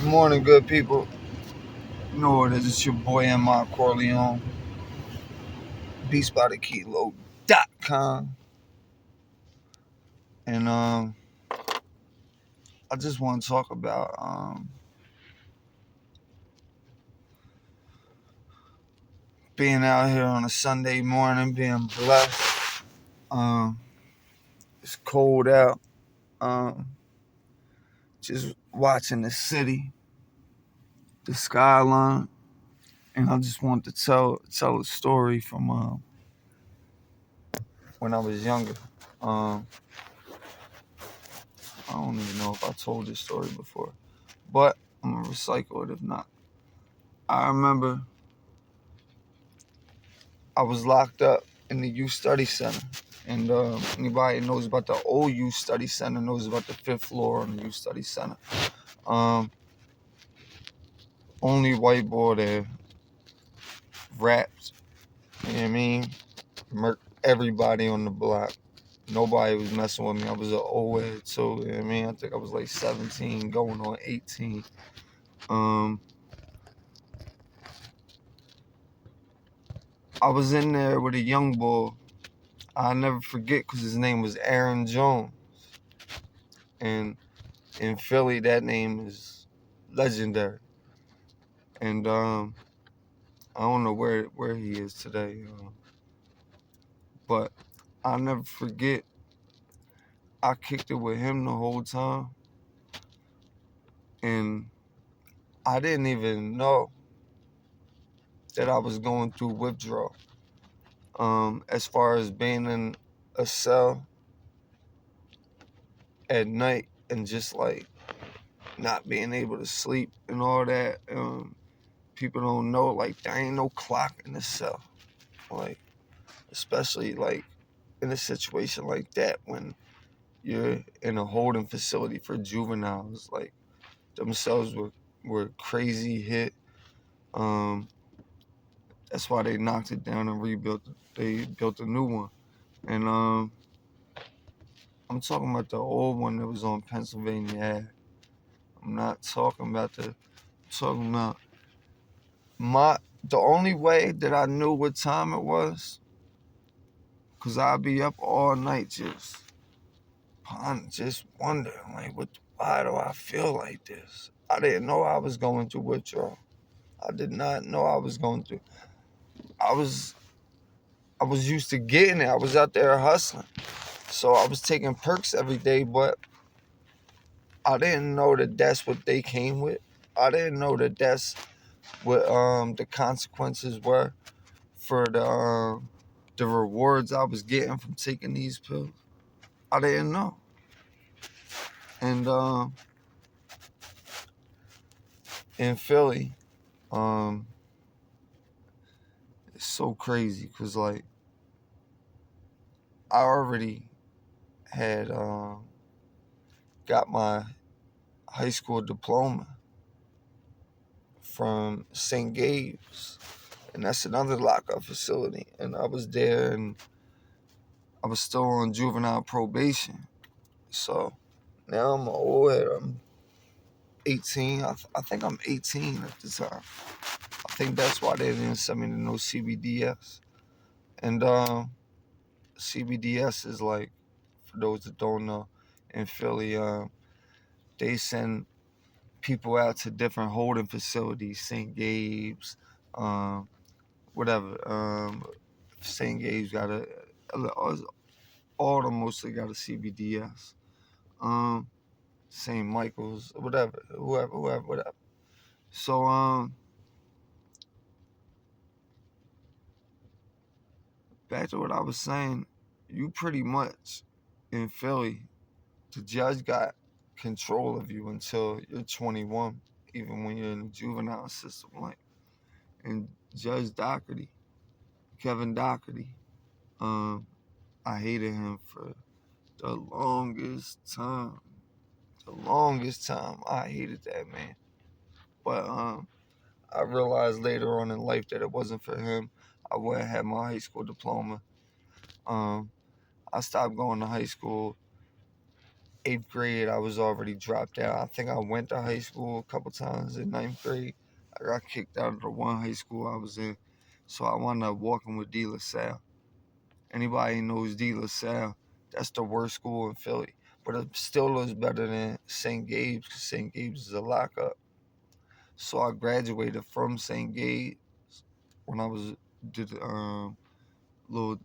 Good morning, good people. You know what it is? It's your boy M-I-Corleone. BeastByTheKilo.com. And I just want to talk about being out here on a Sunday morning, being blessed. It's cold out. Um, just watching the city, the skyline, and I just want to tell a story from when I was younger. Um, I don't even know if I told this story before, but I'm gonna recycle it if not. I remember I was locked up in the youth study center, and anybody who knows about the old youth study center knows about the fifth floor on the youth study center. Um, Only white boy there, rapped. You know what I mean? Murked everybody on the block. Nobody was messing with me. I was an old head too. You know what I mean? I think I was like 17, going on 18. I was in there with a young boy. I'll never forget because his name was Aaron Jones. And in Philly, that name is legendary. And I don't know where he is today, but I'll never forget. I kicked it with him the whole time, and I didn't even know that I was going through withdrawal. As far as being in a cell at night and just like not being able to sleep and all that. People don't know, like, there ain't no clock in the cell, like, especially like in a situation like that when you're in a holding facility for juveniles. Like, themselves were crazy hit. That's why they knocked it down and rebuilt. They built a new one, and I'm talking about the old one that was on Pennsylvania Ave. I'm not talking about I'm talking about the only way that I knew what time it was, cause I'd be up all night just wondering, like, why do I feel like this? I didn't know I was going through withdrawal. I did not know I was going through. I was used to getting it. I was out there hustling, so I was taking perks every day. But I didn't know that that's what they came with. I didn't know that that's what the consequences were for the rewards I was getting from taking these pills. I didn't know, and in Philly, um, it's so crazy because, like, I already had got my high school diploma from St. Gabe's, and that's another lockup facility. And I was there, and I was still on juvenile probation. So now I'm old. I'm 18. I think I'm 18 at the time. I think that's why they didn't send me to no CBDS. And CBDS is like, for those that don't know, in Philly, they send people out to different holding facilities, St. Gabe's, whatever. St. Gabe's got all of them mostly got a CBDS. St. Michael's, whatever, whoever, whatever. So, back to what I was saying, you pretty much in Philly, the judge got control of you until you're 21, even when you're in the juvenile system. Like, and Judge Doherty, Kevin Doherty, um, I hated him for the longest time. The longest time, I hated that man. But I realized later on in life that it wasn't for him, I wouldn't have my high school diploma. I stopped going to high school 8th grade, I was already dropped out. I think I went to high school a couple times in 9th grade. I got kicked out of the one high school I was in. So I wound up walking with De La Salle. Anybody knows De La Salle, that's the worst school in Philly. But it still is better than St. Gabe's because St. Gabe's is a lockup. So I graduated from St. Gabe's when I was did little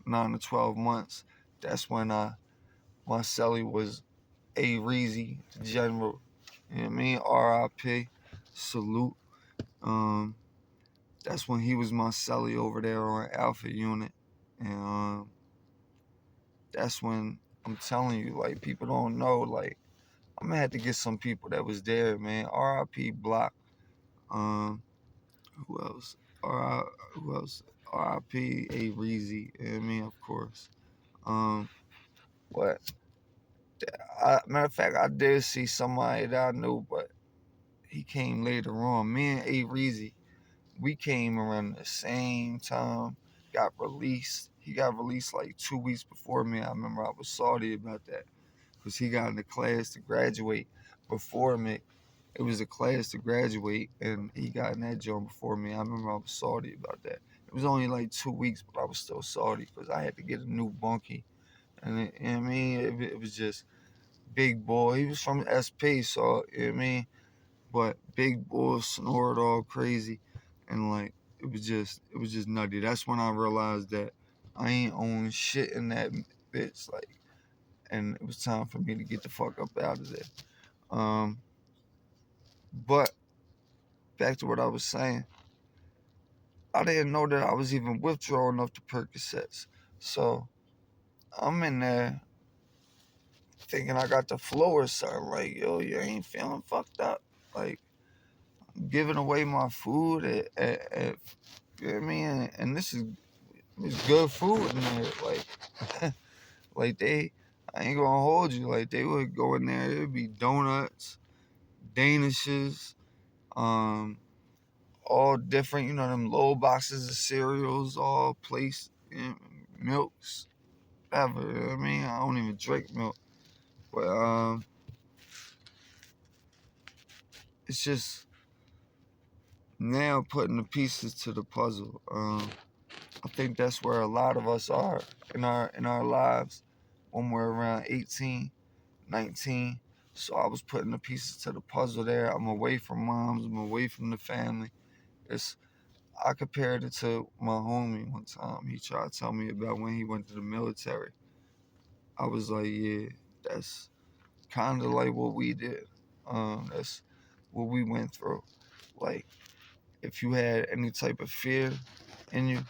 9 to 12 months. That's when my celly was A Reezy, the general. You know what I mean? R.I.P. Salute. Um, that's when he was my celly over there on Alpha Unit, and that's when I'm telling you, like people don't know, like I'm gonna have to get some people that was there, man. R.I.P. Block. Um, who else? R. Who else? R.I.P. A Reezy. You know what I mean, of course. But matter of fact, I did see somebody that I knew, but he came later on. Me and A Reezy, we came around the same time. Got released. He got released like 2 weeks before me. I remember I was salty about that because he got in the class to graduate before me. It was a class to graduate, and he got in that joint before me. I remember I was salty about that. It was only like 2 weeks, but I was still salty because I had to get a new bunkie. And you know what I mean? It was just big boy. He was from SP, so you know what I mean? But big boy snored all crazy, and like it was just nutty. That's when I realized that I ain't own shit in that bitch, like, and it was time for me to get the fuck up out of there. Um, but back to what I was saying, I didn't know that I was even withdrawing off the Percocets, so I'm in there thinking I got the flow or something. Like, yo, you ain't feeling fucked up, like giving away my food at you know what I mean? And this is it's good food in there. Like, like I ain't gonna hold you. Like they would go in there, it'd be donuts, danishes, um, all different. You know them little boxes of cereals, all placed, milks, whatever. You know what I mean? I don't even drink milk, but it's just now putting the pieces to the puzzle. I think that's where a lot of us are in our lives when we're around 18, 19. So I was putting the pieces to the puzzle there. I'm away from moms. I'm away from the family. It's I compared it to my homie one time. He tried to tell me about when he went to the military. I was like, yeah, that's kind of like what we did. That's what we went through. Like, if you had any type of fear in you,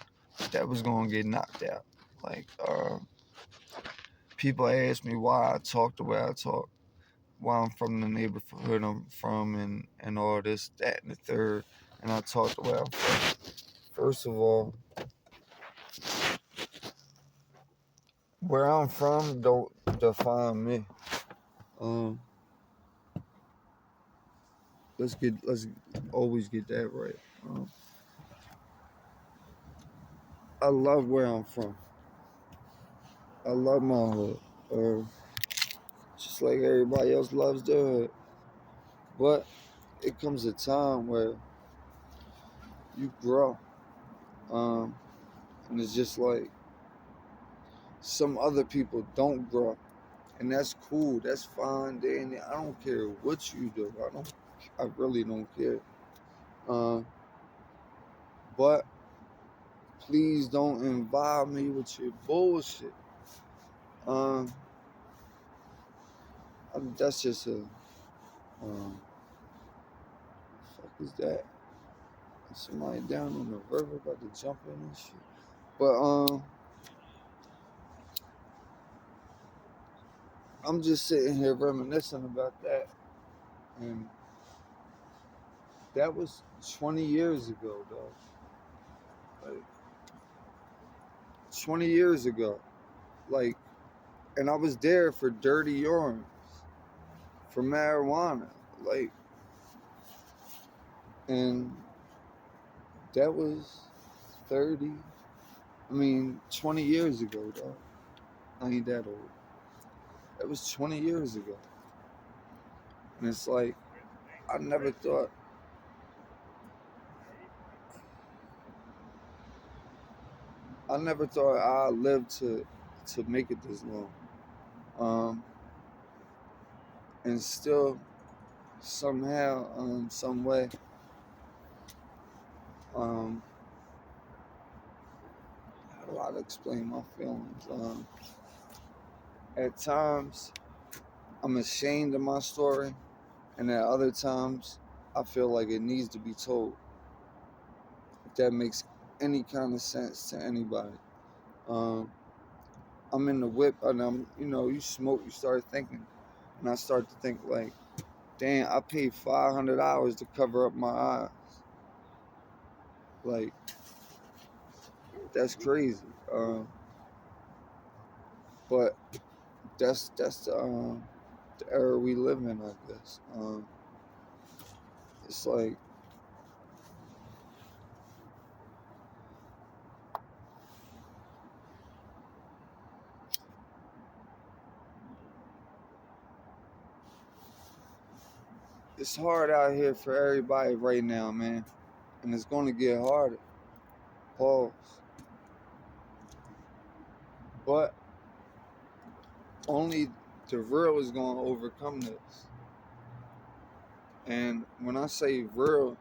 that was gonna get knocked out. Like, people ask me why I talk the way I talk, why I'm from the neighborhood I'm from, and all this, that, and the third, and I talk the way I'm from. First of all, where I'm from don't define me. Um, let's always get that right. Um, I love where I'm from. I love my hood. Uh, just like everybody else loves their hood. But it comes a time where you grow. Um, and it's just like some other people don't grow. And that's cool. That's fine. Danny. I don't care what you do. I really don't care. Uh, but please don't involve me with your bullshit. Um, that's just a fuck is that? Somebody down in the river about to jump in and shit. But I'm just sitting here reminiscing about that, and that was 20 years ago, though. Like 20 years ago, like, and I was there for dirty urine, for marijuana, like, and that was 30. I mean, 20 years ago, though. I ain't that old. It was 20 years ago. And it's like, I never thought I'd live to make it this long. And still somehow, some way, how do I explain my feelings? At times I'm ashamed of my story, and at other times I feel like it needs to be told. If that makes any kind of sense to anybody. I'm in the whip, and you smoke, you start thinking, and I start to think like, damn, I paid $500 to cover up my eyes. Like, that's crazy. But that's the era we live in, I guess. It's like, it's hard out here for everybody right now, man. And it's going to get harder. Pause. But only the real is going to overcome this. And when I say real,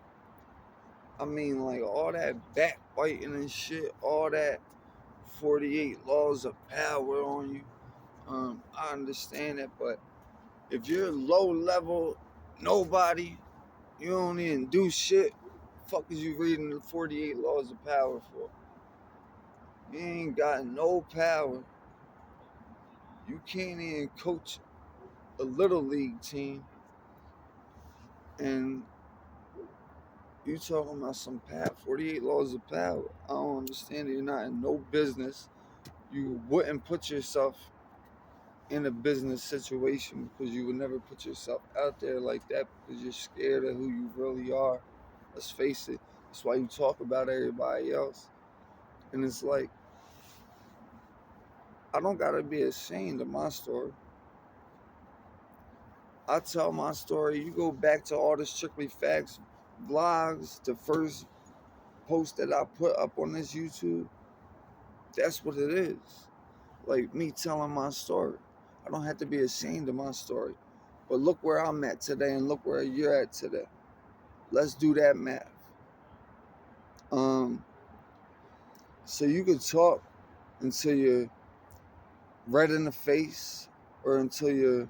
I mean like all that backbiting and shit, all that 48 laws of power on you. I understand that, but if you're low level, nobody, you don't even do shit, fuck is you reading the 48 laws of power for? You ain't got no power. You can't even coach a little league team, and you talking about some 48 laws of power. I don't understand it. You're not in no business. You wouldn't put yourself in a business situation because you would never put yourself out there like that because you're scared of who you really are. Let's face it. That's why you talk about everybody else. And it's like, I don't gotta be ashamed of my story. I tell my story. You go back to all the Strictly Facts vlogs, the first post that I put up on this YouTube. That's what it is. Like me telling my story. I don't have to be ashamed of my story. But look where I'm at today and look where you're at today. Let's do that math. So you could talk until you're red in the face or until you're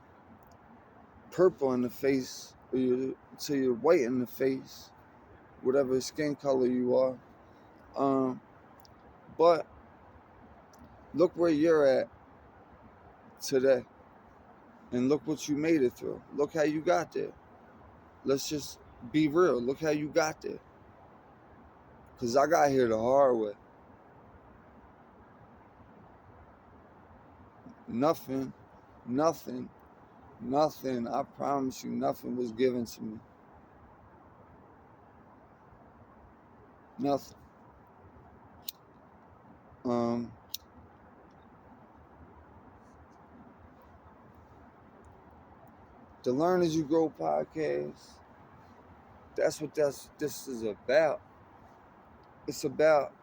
purple in the face or until you're white in the face, whatever skin color you are. But look where you're at today and look what you made it through. Look how you got there. Let's just be real. Look how you got there. Because I got here the hard way. Nothing, I promise you, nothing was given to me. Nothing. The Learn As You Grow podcast, that's what this is about. It's about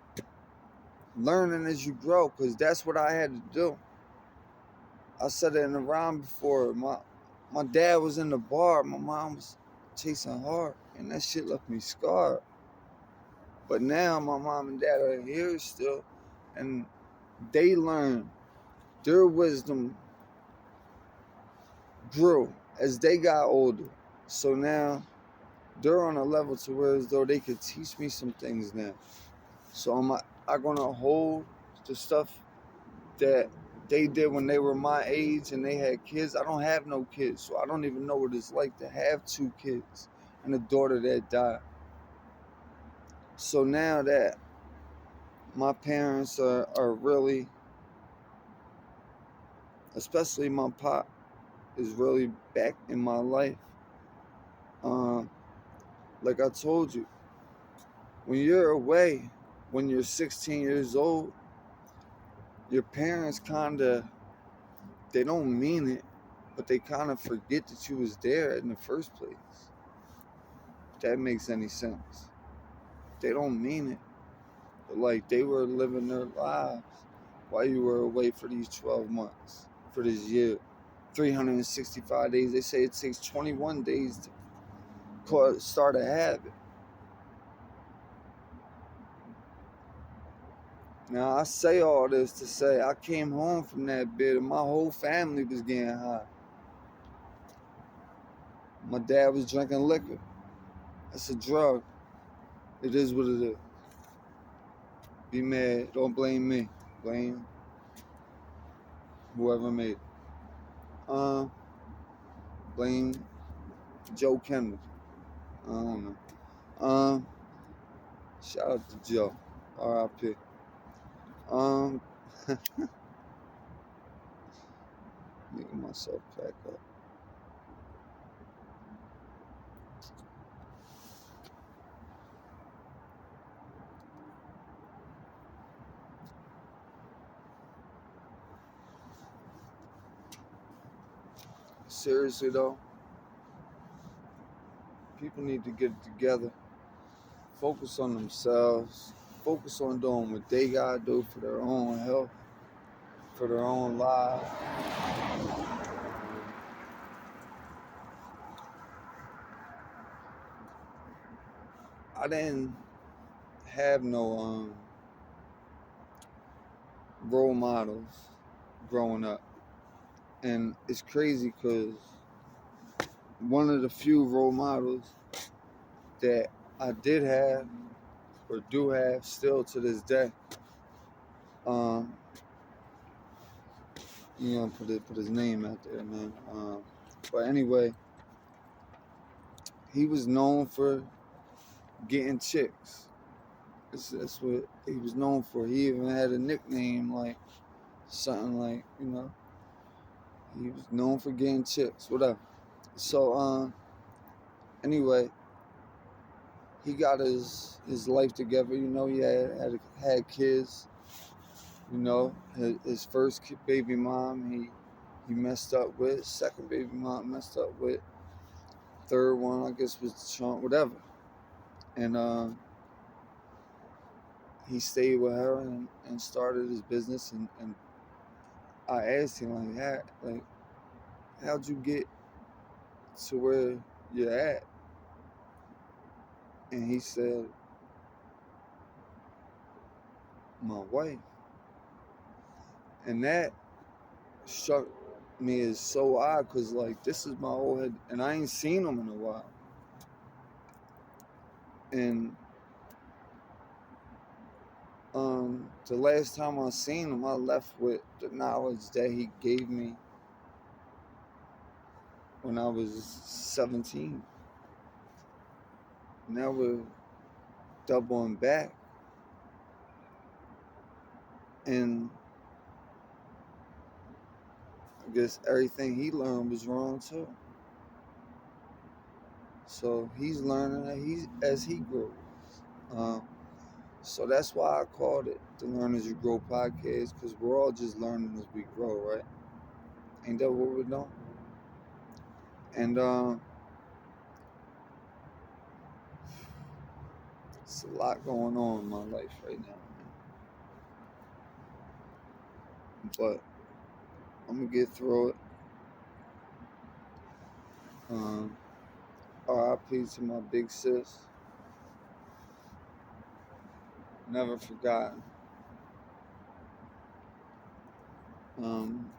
learning as you grow, because that's what I had to do. I said it in the rhyme before. My dad was in the bar, my mom was chasing hard, and that shit left me scarred. But now my mom and dad are here still, and they learned. Their wisdom grew as they got older. So now they're on a level to where as though they could teach me some things now. So I'm gonna hold the stuff that they did when they were my age and they had kids. I don't have no kids, so I don't even know what it's like to have 2 kids and a daughter that died. So now that my parents are really, especially my pop, is really back in my life. Like I told you, when you're away, when you're 16 years old, your parents they don't mean it, but they kind of forget that you was there in the first place. If that makes any sense. They don't mean it. But like they were living their lives while you were away for these 12 months, for this year. 365 days. They say it takes 21 days to start a habit. Now I say all this to say I came home from that bit and my whole family was getting high. My dad was drinking liquor. That's a drug. It is what it is. Be mad. Don't blame me. Blame whoever made it. Blame Joe Kendall. I don't know. Shout out to Joe. R.I.P. Making myself pack up. Seriously though, people need to get it together. Focus on themselves. Focus on doing what they gotta do for their own health, for their own lives. I didn't have no role models growing up, and it's crazy because one of the few role models that I did have or do have still to this day, put his name out there, man. But anyway, he was known for getting chicks. That's what he was known for. He even had a nickname like something like, he was known for getting chicks, whatever. So anyway, he got his life together. He had kids. His first baby mom he messed up with. Second baby mom messed up with. Third one I guess was the trunk, whatever. And he stayed with her and started his business. And I asked him how'd you get to where you're at? And he said, my wife. And that struck me as so odd because this is my old head and I ain't seen him in a while. And the last time I seen him, I left with the knowledge that he gave me when I was 17. Now we're doubling back. And I guess everything he learned was wrong too. So he's learning as he grows. So that's why I called it the Learn As You Grow podcast, because we're all just learning as we grow, right? Ain't that what we're doing? And it's a lot going on in my life right now, man. But I'm gonna get through it. RIP to my big sis. Never forgotten.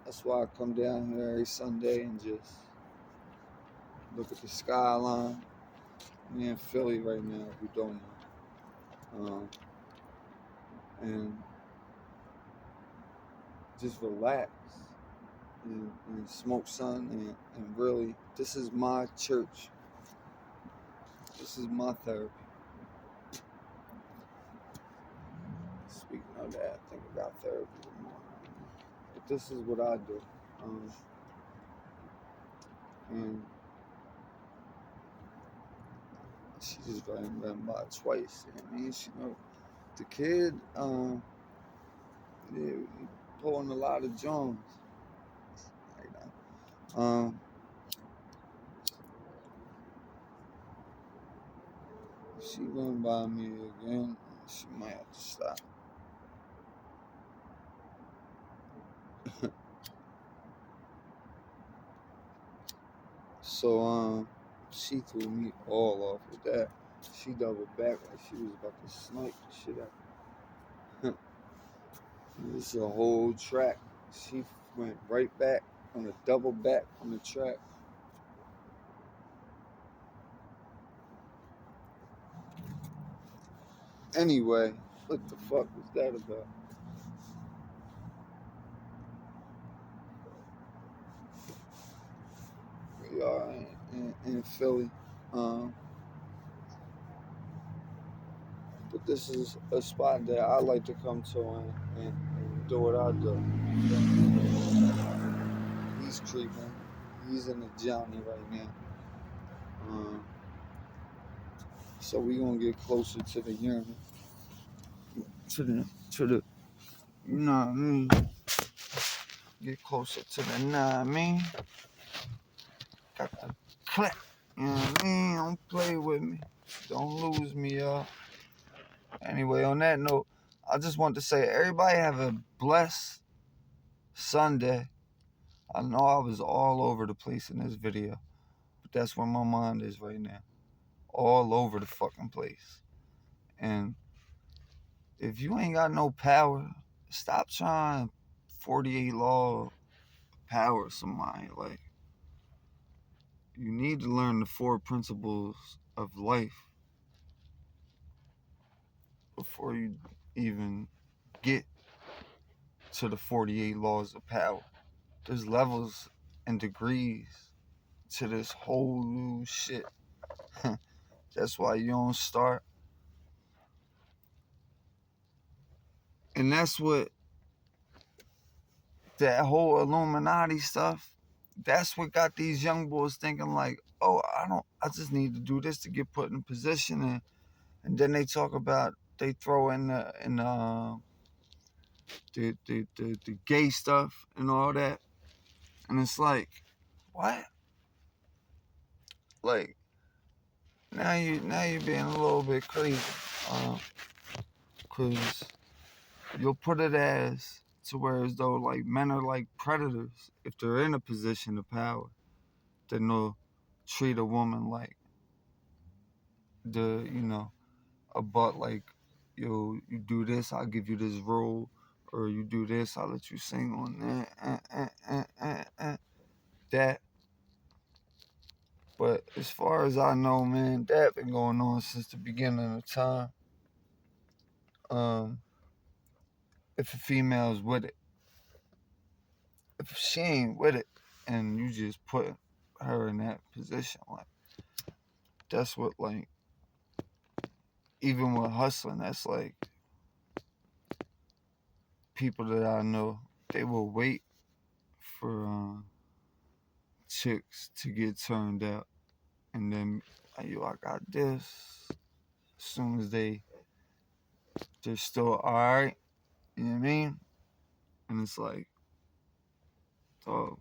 That's why I come down here every Sunday and just look at the skyline. We're in Philly right now, if you don't know. And just relax and smoke sun and really, this is my church. This is my therapy. Speaking of that, I think about therapy tomorrow. But this is what I do. And she just ran by twice. I mean, the kid, pulling a lot of Jones. She run by me again. She might have to stop. So she threw me all off with that. She doubled back like she was about to snipe the shit out. This is a whole track. She went right back on a double back on the track. Anyway, what the fuck was that about? We are in Philly. But this is a spot that I like to come to and do what I do. He's creeping. He's in the Johnny right now. So we gonna get closer to the urinal. To the you know what I mean? Get closer to the you know what I mean? Got the clap. You know what I mean? Don't play with me. Don't lose me, y'all. Anyway, on that note, I just want to say everybody have a blessed Sunday. I know I was all over the place in this video, but that's where my mind is right now. All over the fucking place. And if you ain't got no power, stop trying 48 law power somebody. Like, you need to learn the 4 principles of life before you even get to the 48 laws of power. There's levels and degrees to this whole new shit. That's why you don't start. And that's what that whole Illuminati stuff, that's what got these young boys thinking like, oh, I just need to do this to get put in position. And then they talk about, they throw in the gay stuff and all that. And it's like, what? Like, now you're being a little bit crazy. Cause you'll put it as to where as though like men are like predators if they're in a position of power. Then they'll treat a woman like a butt, like, yo, you do this, I'll give you this role, or you do this, I'll let you sing on that. But as far as I know, man, that been going on since the beginning of time. If a female's with it, if she ain't with it, and you just put her in that position, like, that's what, like, even with hustling, that's like people that I know, they will wait for chicks to get turned out, and then like, yo, I got this. As soon as they're still alright, you know what I mean? And it's like, oh,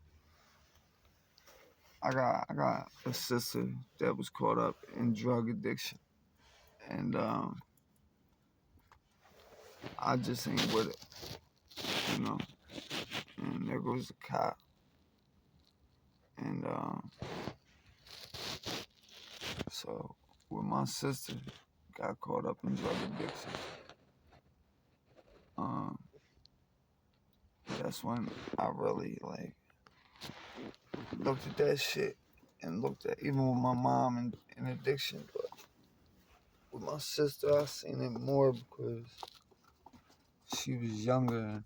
I got a sister that was caught up in drug addiction, and I just ain't with it, you know. And there goes the cop, and so when my sister got caught up in drug addiction, um, that's when I really like looked at that shit and looked at even with my mom in addiction, but with my sister I seen it more because she was younger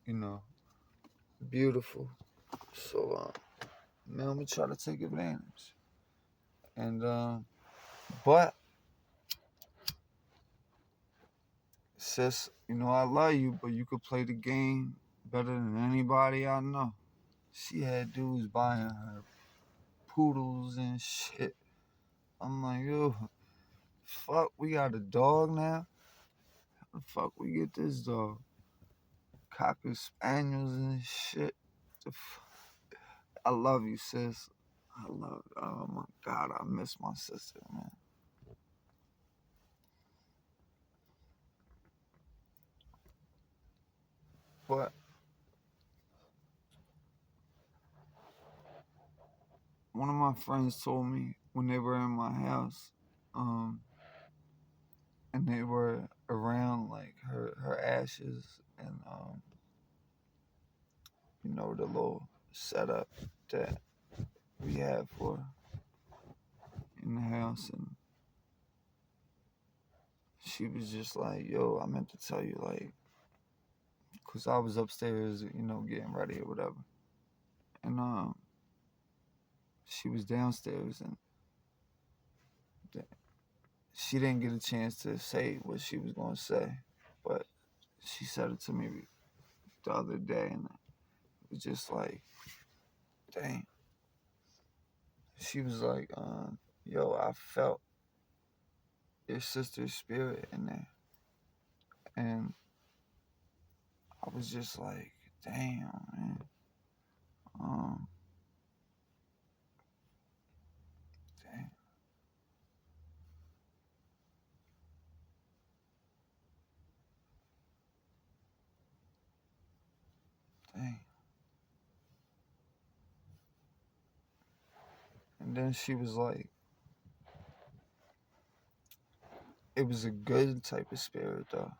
and beautiful. So man, I'm gonna try to take advantage. And but sis, I love you, but you could play the game better than anybody I know. She had dudes buying her poodles and shit. I'm like, yo, fuck, we got a dog now? How the fuck we get this dog? Cocker spaniels and shit. I love you, sis. Oh my God, I miss my sister, man. But one of my friends told me when they were in my house, um, and they were around like her ashes and the little setup that we have for in the house, and she was just like, "Yo, I meant to tell you, like, cause I was upstairs, getting ready or whatever, and she was downstairs, and she didn't get a chance to say what she was gonna say, but she said it to me the other day, and it was just like, dang." She was like, "Yo, I felt your sister's spirit in there," and I was just like, "Damn, man." Um, dang, dang. And then she was like, "It was a good type of spirit, though."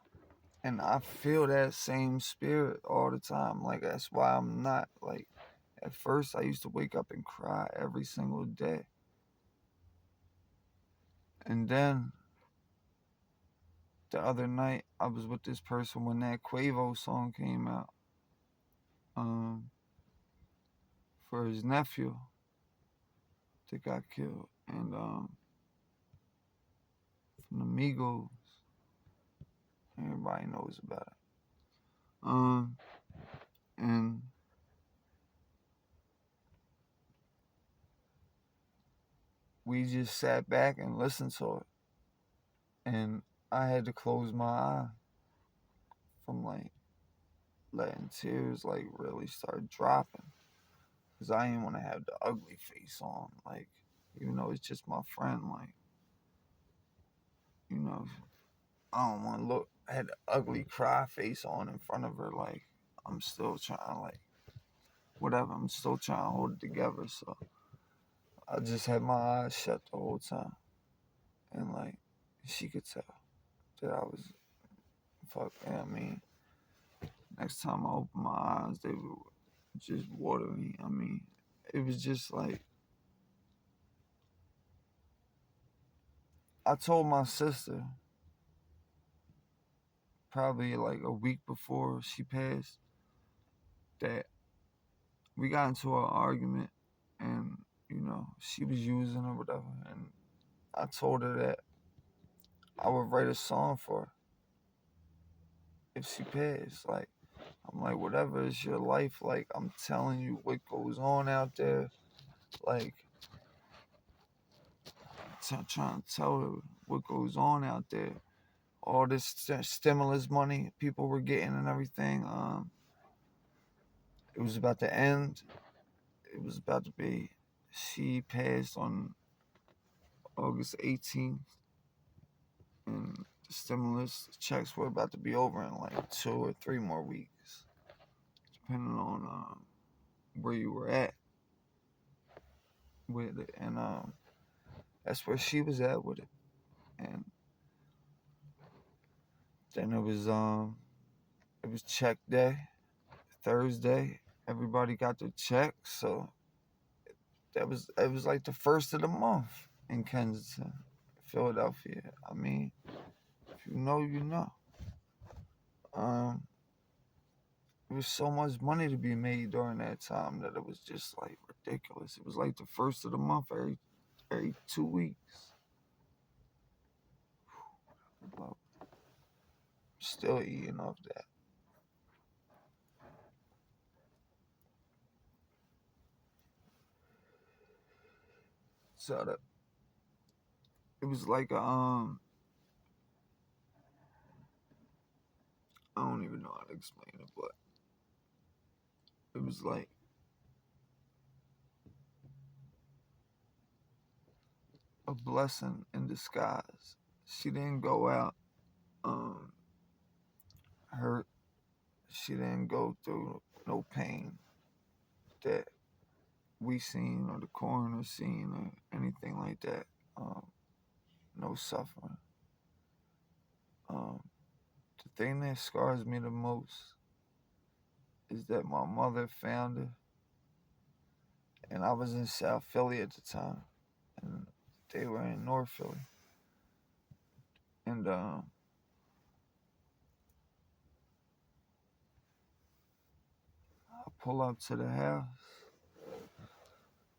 And I feel that same spirit all the time. Like, that's why I'm not like, at first, I used to wake up and cry every single day. And then the other night, I was with this person when that Quavo song came out, um, for his nephew that got killed. And from the Migos, everybody knows about it. Um, and we just sat back and listened to it. And I had to close my eye from like letting tears like really start dropping. Because I didn't want to have the ugly face on. Like, even though it's just my friend, like, you know, I don't want to look, I had the ugly cry face on in front of her. Like, I'm still trying, like, whatever, I'm still trying to hold it together. So I just had my eyes shut the whole time. And, like, she could tell that I was, fuck, I mean, next time I opened my eyes, they were just watery. I mean, it was just like, I told my sister probably like a week before she passed that we got into an argument, and she was using or whatever, and I told her that I would write a song for her if she passed. Like, I'm like, whatever is your life, like, I'm telling you what goes on out there. Like, trying to tell her what goes on out there. All this stimulus money people were getting and everything. It was about to end. It was about to be. She passed on August 18th, and the stimulus checks were about to be over in like 2 or 3 more weeks, depending on where you were at with it. And that's where she was at with it. And then it was check day, Thursday. Everybody got their check, so it was like the first of the month in Kensington, Philadelphia. I mean, if you know, you know. Um, there was so much money to be made during that time that it was just like ridiculous. It was like the first of the month every 2 weeks. But still eating off that. So it was like I don't even know how to explain it, but it was like a blessing in disguise. She didn't go out um, hurt. She didn't go through no pain that we seen or the coroner seen or anything like that. Um, no suffering. Um, the thing that scars me the most is that my mother found her, and I was in South Philly at the time, and they were in North Philly. And I pull up to the house,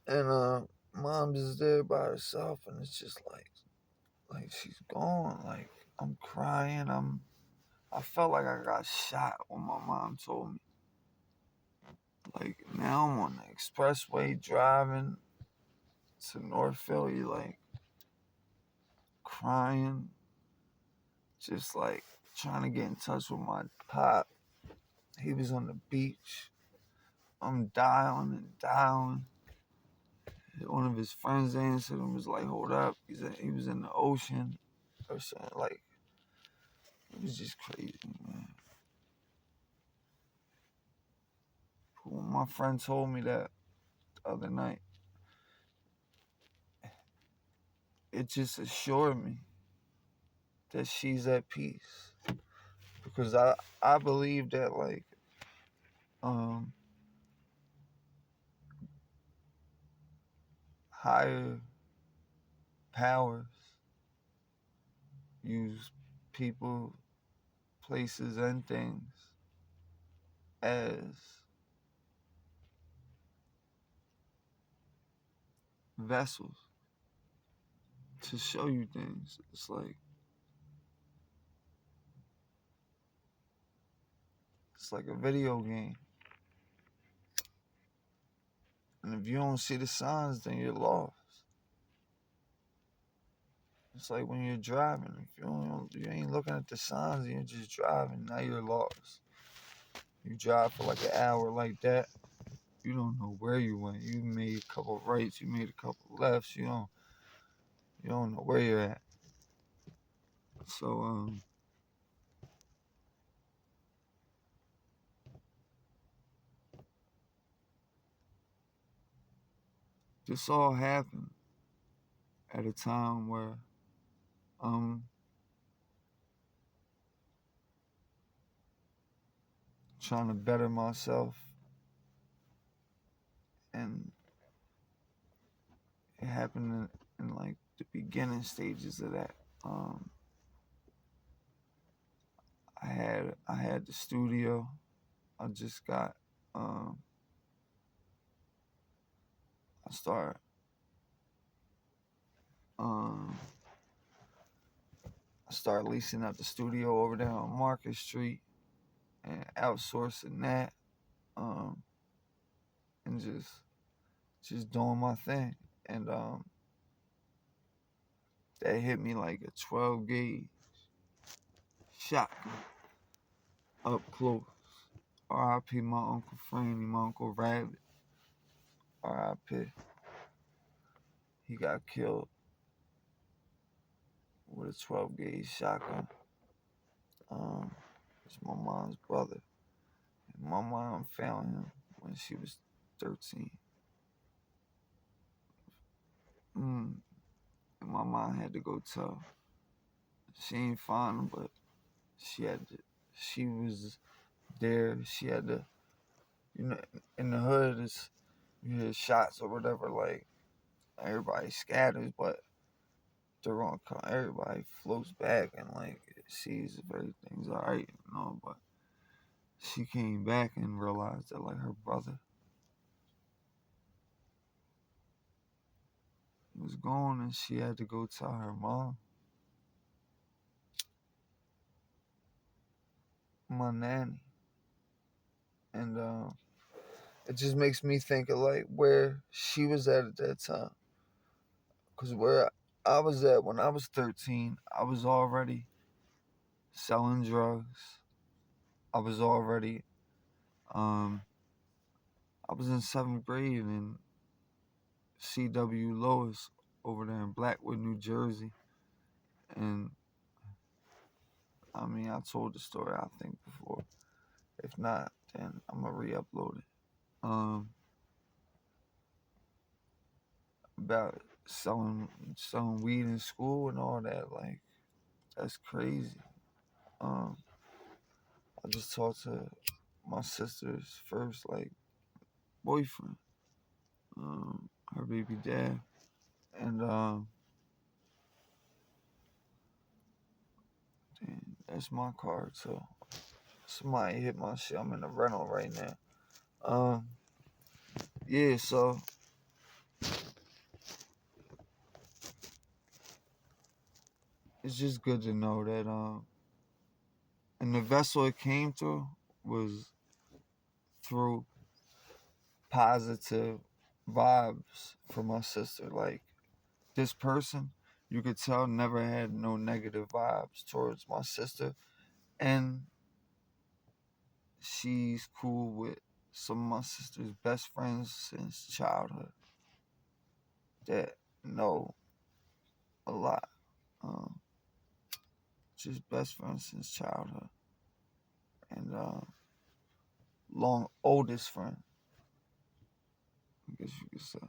and mom's is there by herself, and it's just like she's gone. Like I'm crying. I felt like I got shot when my mom told me. Like now I'm on the expressway driving to North Philly, like crying, just like trying to get in touch with my pop. He was on the beach. I'm dialing and dialing. One of his friends answered and was like, "Hold up, he was in the ocean or something." Like it was just crazy, man. When my friend told me that the other night, it just assured me that she's at peace because I believe that um higher powers use people, places, and things as vessels to show you things. It's like a video game. And if you don't see the signs, then you're lost. It's like when you're driving. If you ain't looking at the signs, and you're just driving. Now you're lost. You drive for like an hour like that. You don't know where you went. You made a couple rights. You made a couple lefts. You don't know where you're at. So this all happened at a time where I'm trying to better myself, and it happened in like the beginning stages of that. Um, I had the studio. I just got um, I started um, I started leasing out the studio over there on Market Street and outsourcing that, um, and just doing my thing. And that hit me like a 12 gauge shotgun up close. R.I.P. my Uncle Franny, my Uncle Rabbit. R.I.P. He got killed with a 12 gauge shotgun. It's my mom's brother. And my mom found him when she was 13. And my mom had to go tell. She ain't find him, but she had to. She was there. She had to. You know, in the hood, you hear shots or whatever. Like everybody scatters, but they're gonna come. Everybody floats back and like sees if everything's alright, But she came back and realized that like her brother was gone, and she had to go tell her mom, my nanny, and it just makes me think of like where she was at that time, cause where I was at when I was 13, I was already selling drugs. I was already um I was in 7th grade, and C.W. Lewis over there in Blackwood, New Jersey. And I mean, I told the story, I think, before. If not, then I'm gonna re-upload it. About selling weed in school and all that. Like, that's crazy. Um, I just talked to my sister's first like boyfriend, her baby dad, and damn, that's my car too. Somebody hit my shit. I'm in a rental right now. Yeah, so it's just good to know that and the vessel it came through was through positive vibes from my sister. Like, this person, you could tell, never had no negative vibes towards my sister, and she's cool with some of my sister's best friends since childhood that know a lot. Um, just best friends since childhood, and long oldest friend, I guess you could say.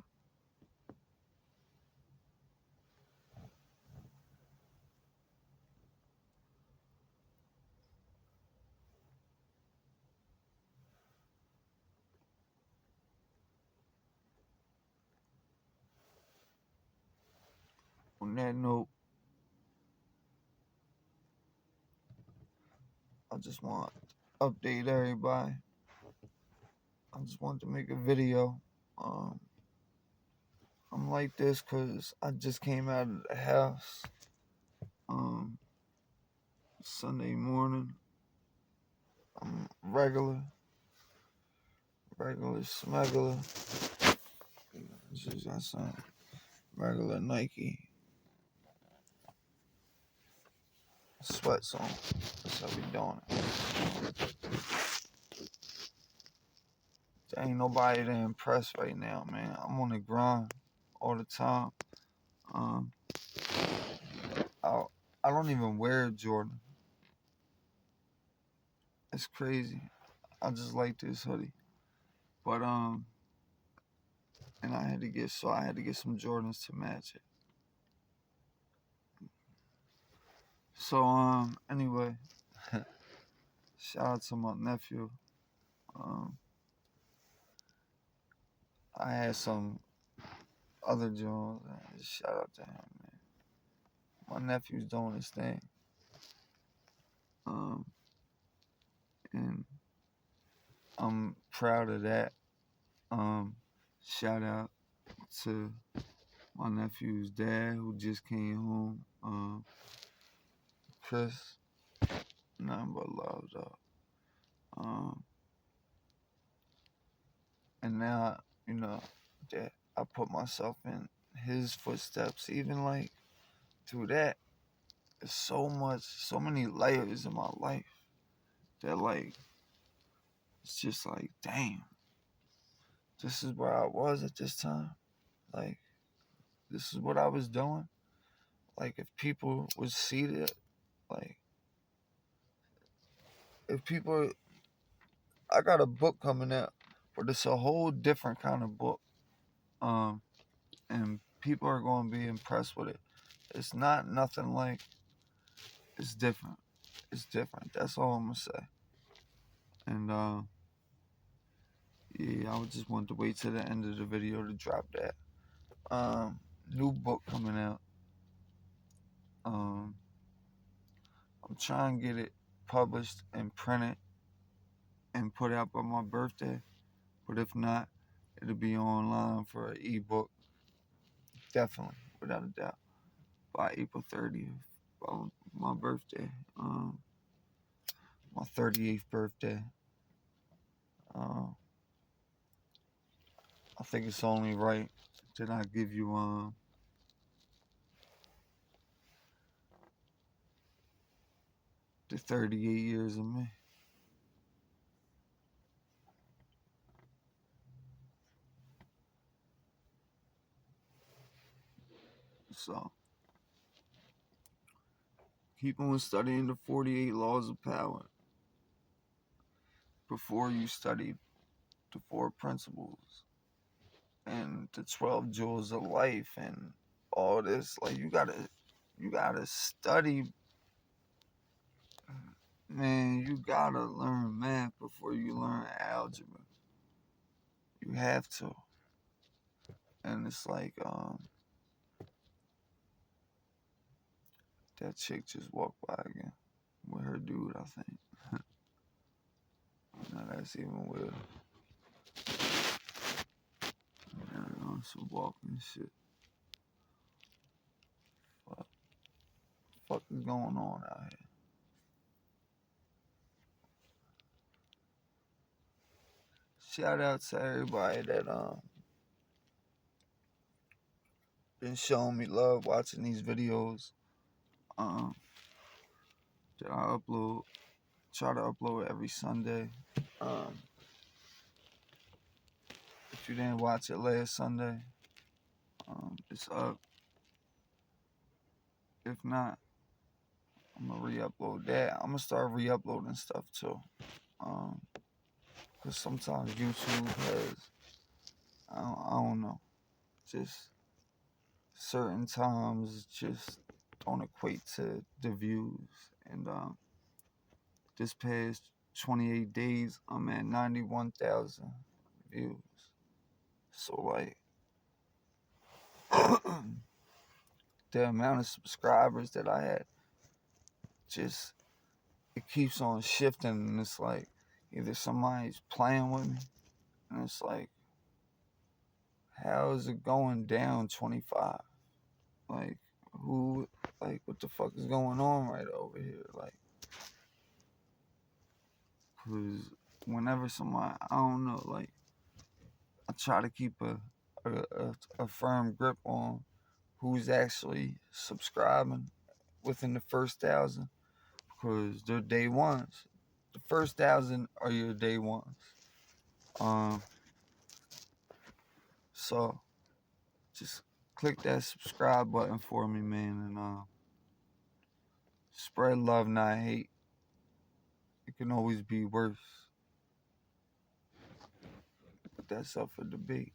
On that note, I just want to update everybody. I just wanted to make a video. Um, I'm like this because I just came out of the house Sunday morning. I'm regular smuggler. Just got some regular Nike sweats on. That's how we doing it. There ain't nobody to impress right now, man. I'm on the grind all the time. Um, I, I don't even wear Jordan. It's crazy. I just like this hoodie. But and I had to get some Jordans to match it. So anyway, shout out to my nephew. Um, I had some other Jones. Shout out to him, man. My nephew's doing his thing. Um, and I'm proud of that. Shout out to my nephew's dad who just came home. Chris, nothing but love, though. And now, that I put myself in his footsteps, even like through that, there's so many layers in my life that like, it's just like, damn, this is where I was at this time. Like, this is what I was doing. Like, if people would see that, like, if people, I got a book coming out, but it's a whole different kind of book. And people are going to be impressed with it. It's not nothing like, it's different. It's different. That's all I'm going to say. And, yeah, I just wanted to wait till the end of the video to drop that. New book coming out. I'm trying to get it published and printed and put out by my birthday. But if not, it'll be online for an ebook. Definitely, without a doubt. By April 30th, by my birthday. My 38th birthday. I think it's only right that I give you the 38 years of me. So keep on studying the 48 laws of power before you study the 4 principles and the 12 jewels of life and all this. Like you gotta study, man. You gotta learn math before you learn algebra. You have to. And it's like that chick just walked by again with her dude, I think. Now that's even weird. On some walking shit. What the fuck is going on out here? Shout out to everybody that been showing me love watching these videos that I upload. Try to upload every Sunday. If you didn't watch it last Sunday, it's up. If not, I'm gonna re-upload that. I'm gonna start re-uploading stuff too. Cause sometimes YouTube has, I don't know, just certain times just don't equate to the views. And this past 28 days, I'm at 91,000 views. So like, the amount of subscribers that I had, just it keeps on shifting, and it's like either somebody's playing with me, and it's like, how is it going down 25? Like, who, like, what the fuck is going on right over here? Like, cause whenever somebody, I don't know, like, I try to keep a firm grip on who's actually subscribing within the first 1,000, because they're day ones. The first 1,000 are your day ones. So just click that subscribe button for me, man, and spread love, not hate. It can always be worse. But that's up for debate.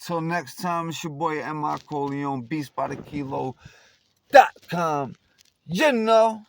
Till next time, it's your boy M-I-Corleone, beast by the kilo.com. You know.